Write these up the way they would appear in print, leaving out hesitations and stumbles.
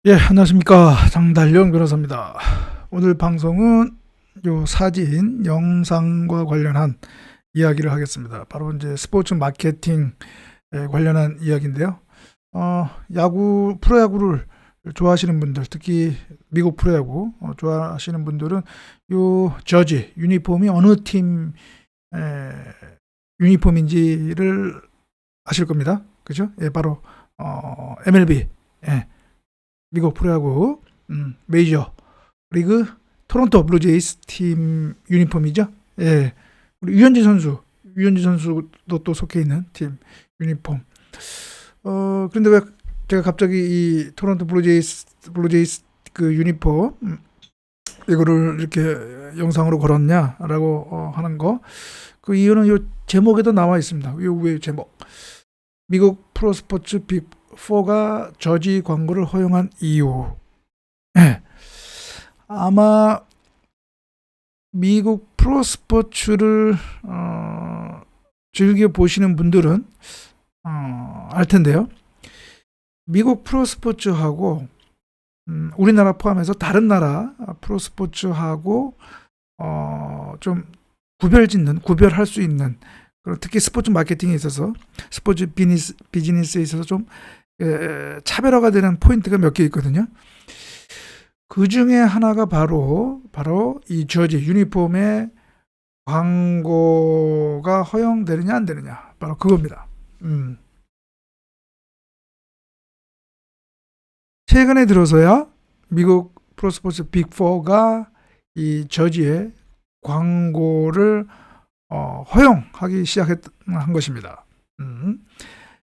예, 안녕하십니까. 장달령 변호사입니다. 오늘 방송은 요 사진, 영상과 관련한 이야기를 하겠습니다. 바로 이제 스포츠 마케팅에 관련한 이야기인데요. 프로야구를 좋아하시는 분들, 특히 미국 프로야구 좋아하시는 분들은 요 저지, 유니폼이 어느 팀 유니폼인지를 아실 겁니다. 그죠? 예, 바로 MLB. 예. 미국 프로야구 메이저 리그 토론토 블루제이스 팀 유니폼이죠. 예, 우리 유현진 선수도 또 속해 있는 팀 유니폼. 그런데 왜 제가 갑자기 이 토론토 블루제이스 그 유니폼 이거를 이렇게 영상으로 걸었냐라고 하는 거. 그 이유는 요 제목에도 나와 있습니다. 요 위에 제목. 미국 프로스포츠 빅4가 저지 광고를 허용한 이유. 네. 아마 미국 프로스포츠를 즐겨 보시는 분들은 알 텐데요. 미국 프로스포츠하고 우리나라 포함해서 다른 나라 프로스포츠하고 좀 구별할 수 있는, 특히 스포츠 마케팅에 있어서, 스포츠 비즈니스에 있어서 좀 차별화가 되는 포인트가 몇 개 있거든요. 그 중에 하나가 바로 이 저지 유니폼의 광고가 허용되느냐 안 되느냐, 바로 그겁니다. 최근에 들어서야 미국 프로스포츠 빅4가 이 저지의 광고를 허용하기 시작한 것입니다.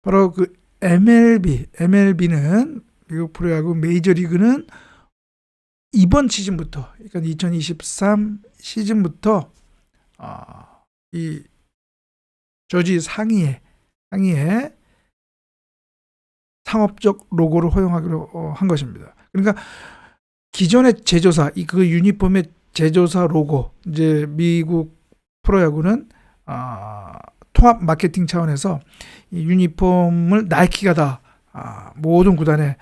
바로 그 MLB는 미국 프로야구 메이저리그는 이번 시즌부터, 그러니까 2023 시즌부터 이 저지 상의에 상업적 로고를 허용하기로 한 것입니다. 그러니까 기존의 제조사, 그 유니폼의 제조사 로고, 이제 미국 프로야구는 통합 마케팅 차원에서 이 유니폼을 나이키가 다 모든 구단의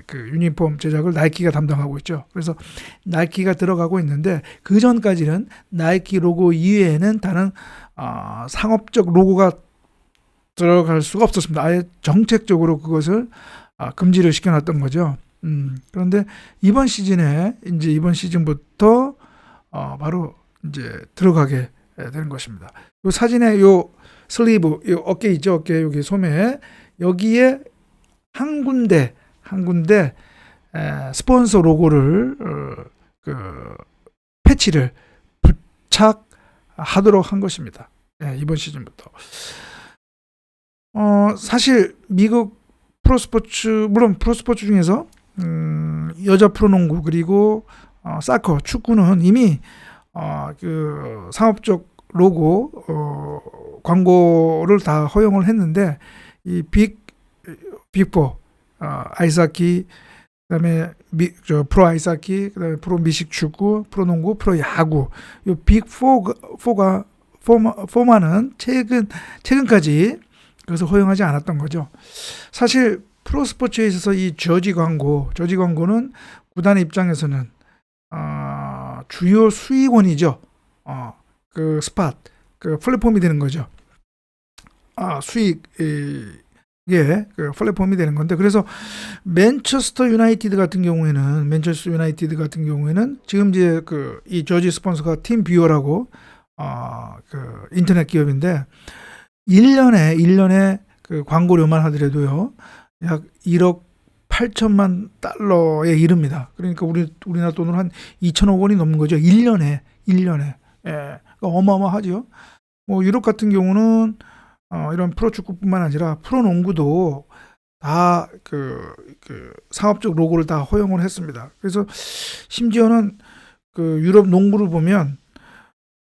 그 유니폼 제작을 나이키가 담당하고 있죠. 그래서 나이키가 들어가고 있는데, 그 전까지는 나이키 로고 이외에는 다른 상업적 로고가 들어갈 수가 없었습니다. 아예 정책적으로 그것을 금지를 시켜놨던 거죠. 그런데 이번 시즌부터 바로 이제 들어가게 되는 것입니다. 이 사진에 요 슬리브, 요 어깨 있죠? 어깨 여기 소매, 여기에 한 군데 스폰서 로고를 패치를 부착하도록 한 것입니다. 이번 시즌부터. 사실 미국 프로스포츠, 물론 프로스포츠 중에서 여자 프로농구 그리고 사커, 축구는 이미 그 상업적 로고 광고를 다 허용을 했는데, 이 빅4 아이스하키, 그다음에 프로 아이스하키, 그다음에 프로 미식 축구, 프로 농구, 프로 야구, 이 빅4는 최근까지 그래서 허용하지 않았던 거죠. 사실 프로스포츠에 있어서 이 저지 광고는 구단의 입장에서는 주요 수익원이죠. 그 스팟, 그 플랫폼이 되는 거죠. 수익 그 플랫폼이 되는 건데, 그래서 맨체스터 유나이티드 같은 경우에는 지금 이제 이 저지 스폰서가 팀 뷰어라고 그 인터넷 기업인데, 1년에 그 광고료만 하더라도요 약 1억 8천만 달러에 이릅니다. 그러니까 우리나라 돈으로 한 2천억 원이 넘는 거죠. 1년에. 그러니까 어마어마하죠. 뭐 유럽 같은 경우는 이런 프로축구뿐만 아니라 프로농구도 다 그 상업적 로고를 다 허용을 했습니다. 그래서 심지어는 그 유럽 농구를 보면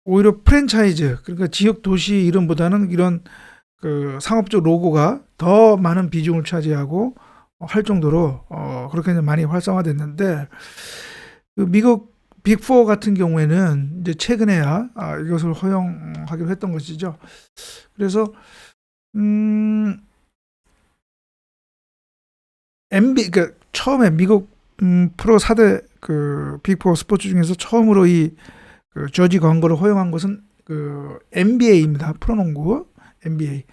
오히려 프랜차이즈, 그러니까 지역 도시 이름보다는 이런 그 상업적 로고가 더 많은 비중을 차지하고 할 정도로 그렇게 많이 활성화됐는데, 그 미국 빅4 같은 경우에는 이제 최근에야 이것을 허용하기로 했던 것이죠. 그래서 그러니까 처음에 미국 프로 4대 그 빅4 스포츠 중에서 처음으로 그 저지 광고를 허용한 것은 그 NBA입니다. 프로농구 NBA.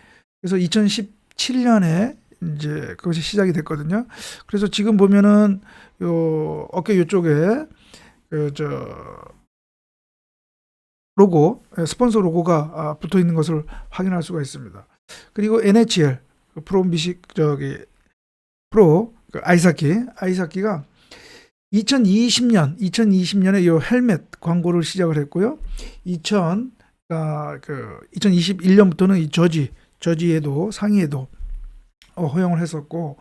그래서 2017년에 이제 그것이 시작이 됐거든요. 그래서 지금 보면은 요 어깨 요쪽에 로고, 스폰서 로고가 붙어 있는 것을 확인할 수가 있습니다. 그리고 NHL 프로 아이스하키가 2020년에 요 헬멧 광고를 시작을 했고요. 2021년부터는 이 저지에도 상의에도 허용을 했었고,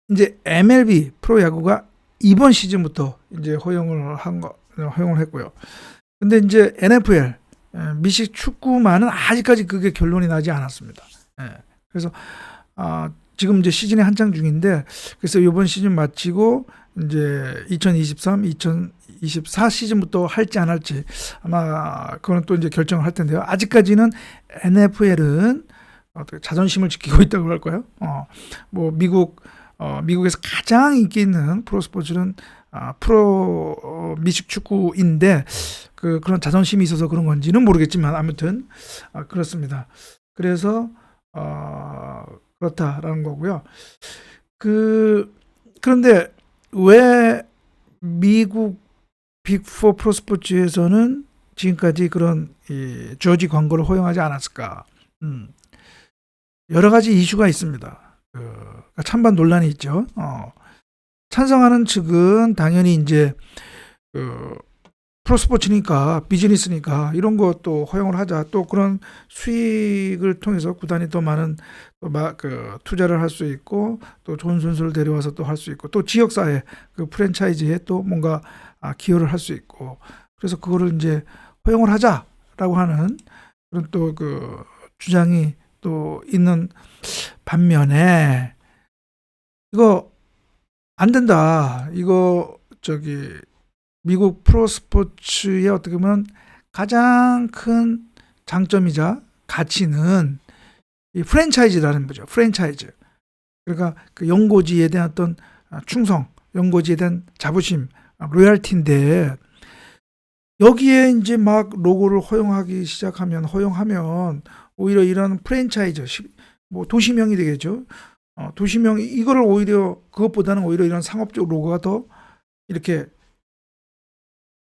이제 MLB 프로야구가 이번 시즌부터 이제 허용을 했고요. 근데 이제 NFL 미식 축구만은 아직까지 그게 결론이 나지 않았습니다. 그래서 지금 이제 시즌이 한창 중인데, 그래서 이번 시즌 마치고 이제 2023, 2024 시즌부터 할지 안 할지 아마 그건 또 이제 결정을 할 텐데요. 아직까지는 NFL은 자존심을 지키고 있다고 할까요? 뭐 미국에서 가장 인기 있는 프로 스포츠는 프로 미식 축구인데 그런 자존심이 있어서 그런 건지는 모르겠지만 아무튼 그렇습니다. 그래서 그렇다라는 거고요. 그런데 왜 미국 빅4 프로 스포츠에서는 지금까지 그런 이 저지 광고를 허용하지 않았을까? 여러 가지 이슈가 있습니다. 찬반 논란이 있죠. 찬성하는 측은 당연히 이제 프로스포츠니까 비즈니스니까 이런 것도 허용을 하자. 또 그런 수익을 통해서 구단이 더 많은 투자를 할 수 있고 또 좋은 선수를 데려와서 또 할 수 있고 또 지역사회 그 프랜차이즈에 또 뭔가 기여를 할 수 있고 그래서 그거를 이제 허용을 하자라고 하는 그런 또 그 주장이 또 있는 반면에 이거 안 된다. 이거 미국 프로스포츠의 어떻게 보면 가장 큰 장점이자 가치는 이 프랜차이즈라는 거죠. 프랜차이즈. 그러니까 그 연고지에 대한 어떤 충성, 연고지에 대한 자부심, 로열티인데 여기에 이제 막 로고를 허용하면 오히려 이런 프랜차이즈, 뭐 도시명이 되겠죠. 도시명 이거를 오히려 그것보다는 오히려 이런 상업적 로고가 더 이렇게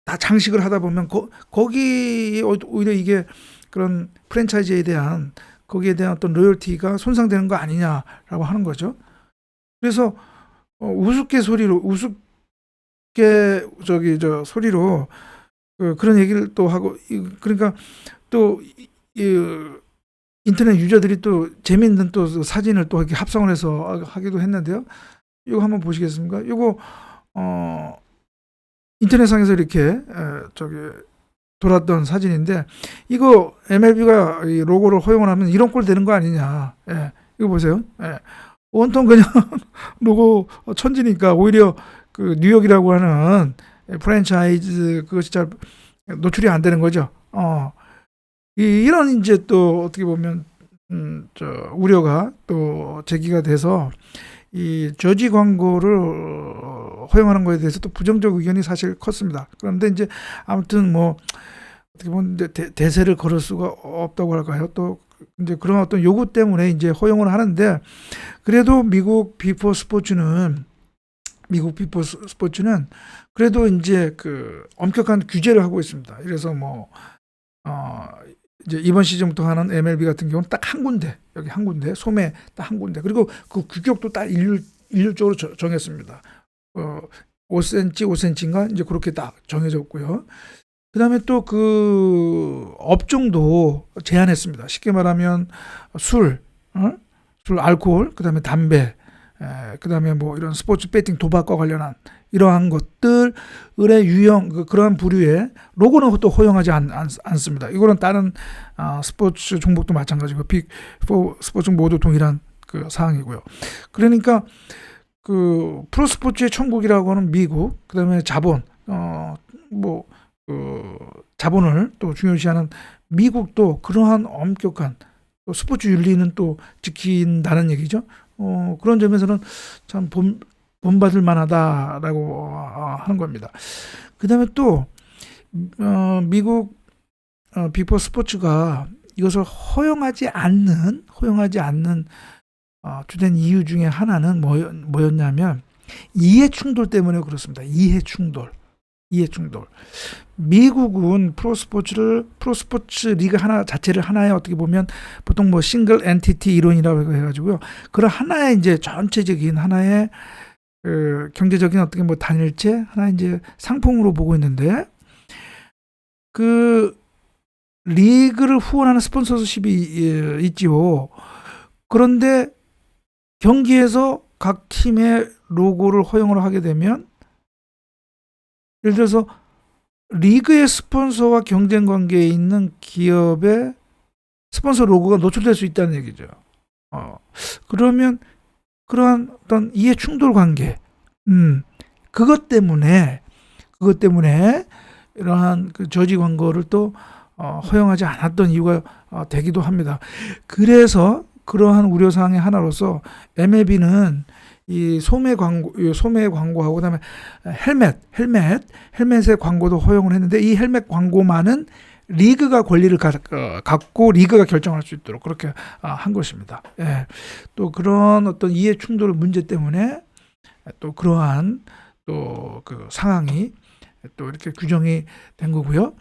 다 장식을 하다 보면 거기 오히려 이게 그런 프랜차이즈에 대한 거기에 대한 어떤 로열티가 손상되는 거 아니냐라고 하는 거죠. 그래서 우습게 소리로 그런 얘기를 또 하고 그러니까 또 인터넷 유저들이 또 재미있는 또 사진을 또 이렇게 합성을 해서 하기도 했는데요. 이거 한번 보시겠습니까? 이거 인터넷상에서 이렇게 돌았던 사진인데 이거 MLB가 이 로고를 허용을 하면 이런 꼴 되는 거 아니냐. 이거 보세요. 온통 그냥 로고 천지니까 오히려 그 뉴욕이라고 하는 프랜차이즈 그것이 잘 노출이 안 되는 거죠. 이런 이제 또 어떻게 보면 우려가 또 제기가 돼서 이 저지 광고를 허용하는 것에 대해서 또 부정적 의견이 사실 컸습니다. 그런데 이제 아무튼 뭐 어떻게 보면 이제 대세를 걸을 수가 없다고 할까요? 또 이제 그런 어떤 요구 때문에 이제 허용을 하는데 그래도 미국 빅4 스포츠는 그래도 이제 그 엄격한 규제를 하고 있습니다. 그래서 뭐 이제 이번 시즌부터 하는 MLB 같은 경우는 딱 한 군데, 여기 한 군데, 소매 딱 한 군데. 그리고 그 규격도 딱 일률적으로 정했습니다. 5cm, 5cm인가 이제 그렇게 딱 정해졌고요. 그다음에 또 그 업종도 제한했습니다. 쉽게 말하면 술, 알코올, 그다음에 담배, 그다음에 뭐 이런 스포츠 배팅 도박과 관련한 이러한 것들의 유형 그러한 부류의 로고는 또 허용하지 않습니다. 이거는 다른 스포츠 종목도 마찬가지고 빅4 스포츠 모두 동일한 그 사항이고요. 그러니까 그 프로 스포츠의 천국이라고 하는 미국, 그다음에 자본, 자본을 또 중요시하는 미국도 그러한 엄격한 또 스포츠 윤리는 또 지킨다는 얘기죠. 그런 점에서는 참 본받을 만하다라고 하는 겁니다. 그 다음에 또 미국 빅4 스포츠가 이것을 허용하지 않는 주된 이유 중에 하나는 뭐였냐면 이해 충돌 때문에 그렇습니다. 이해 충돌. 미국은 프로스포츠 리그 하나 자체를 하나의 어떻게 보면 보통 뭐 싱글 엔티티 이론이라고 해가지고요. 그런 하나의 이제 전체적인 하나의 경제적인 어떻게 뭐 단일체, 하나의 이제 상품으로 보고 있는데 그 리그를 후원하는 스폰서십이 있지요. 그런데 경기에서 각 팀의 로고를 허용을 하게 되면 예를 들어서 리그의 스폰서와 경쟁 관계에 있는 기업의 스폰서 로고가 노출될 수 있다는 얘기죠. 그러면 그러한 어떤 이해 충돌 관계, 그것 때문에 이러한 그 저지 광고를 또 허용하지 않았던 이유가 되기도 합니다. 그래서 그러한 우려사항의 하나로서 MLB는 이 소매 광고하고 그다음에 헬멧의 광고도 허용을 했는데 이 헬멧 광고만은 리그가 권리를 갖고 리그가 결정할 수 있도록 그렇게 한 것입니다. 예. 또 그런 어떤 이해 충돌 문제 때문에 또 그러한 또 그 상황이 또 이렇게 규정이 된 거고요.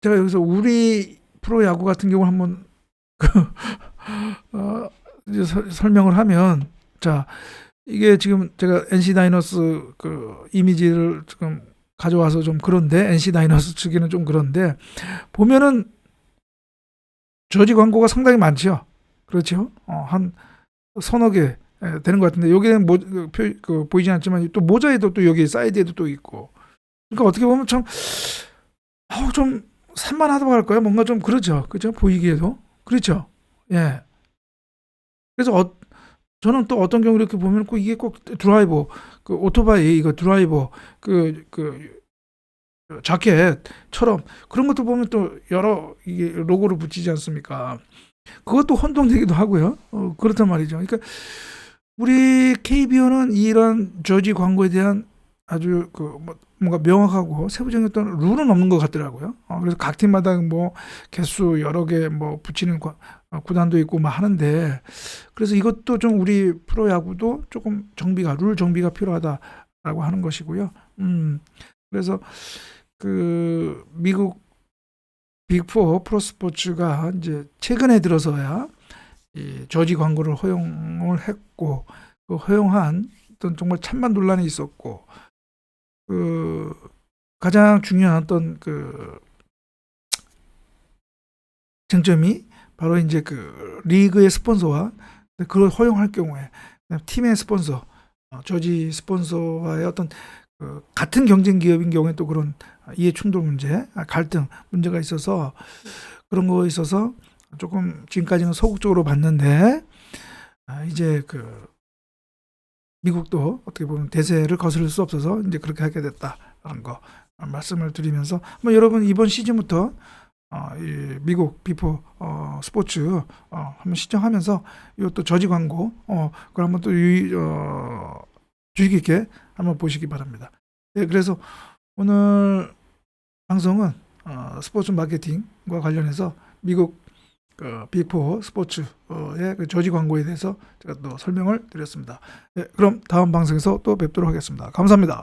제가 여기서 우리 프로야구 같은 경우 한번 이제 설명을 하면, 자, 이게 지금 제가 NC 다이노스 그 이미지를 지금 가져와서 좀 그런데, NC 다이노스 측에는 좀 그런데, 보면은 저지 광고가 상당히 많죠. 그렇죠? 한 서너 개 되는 것 같은데, 여기는 보이지 않지만 또 모자에도 또 여기 사이드에도 또 있고. 그러니까 어떻게 보면 좀 산만하다고 할까요? 뭔가 좀 그렇죠. 그죠? 보이기에도. 그렇죠. 예. 그래서 저는 또 어떤 경우 이렇게 보면 이게 꼭 드라이버, 그 오토바이 이거 드라이버, 그 자켓처럼 그런 것도 보면 또 여러 이게 로고를 붙이지 않습니까? 그것도 혼동되기도 하고요. 그렇단 말이죠. 그러니까 우리 KBO는 이런 저지 광고에 대한 아주 뭔가 명확하고 세부적인 어떤 룰은 없는 것 같더라고요. 그래서 각 팀마다 뭐 개수 여러 개 뭐 붙이는 구단도 있고 막 하는데, 그래서 이것도 좀 우리 프로야구도 조금 룰 정비가 필요하다라고 하는 것이고요. 그래서 그 미국 빅4 프로스포츠가 이제 최근에 들어서야 이 저지 광고를 허용을 했고, 그 허용한 어떤 정말 찬반 논란이 있었고, 가장 중요한 어떤 쟁점이 바로 이제 리그의 스폰서와 그걸 허용할 경우에 팀의 스폰서, 저지 스폰서와의 어떤 같은 경쟁 기업인 경우에 또 그런 이해 충돌 문제, 갈등 문제가 있어서 그런 거에 있어서 조금 지금까지는 소극적으로 봤는데, 이제 미국도 어떻게 보면 대세를 거스를 수 없어서 이제 그렇게 하게 됐다라는 거 말씀을 드리면서, 여러분 이번 시즌부터 이 미국 빅4 스포츠 한번 시청하면서 이것도 저지 광고 그걸 한번 또 주의 깊게 한번 보시기 바랍니다. 네, 그래서 오늘 방송은 스포츠 마케팅과 관련해서 미국 빅4 스포츠의 저지 광고에 대해서 제가 또 설명을 드렸습니다. 네, 그럼 다음 방송에서 또 뵙도록 하겠습니다. 감사합니다.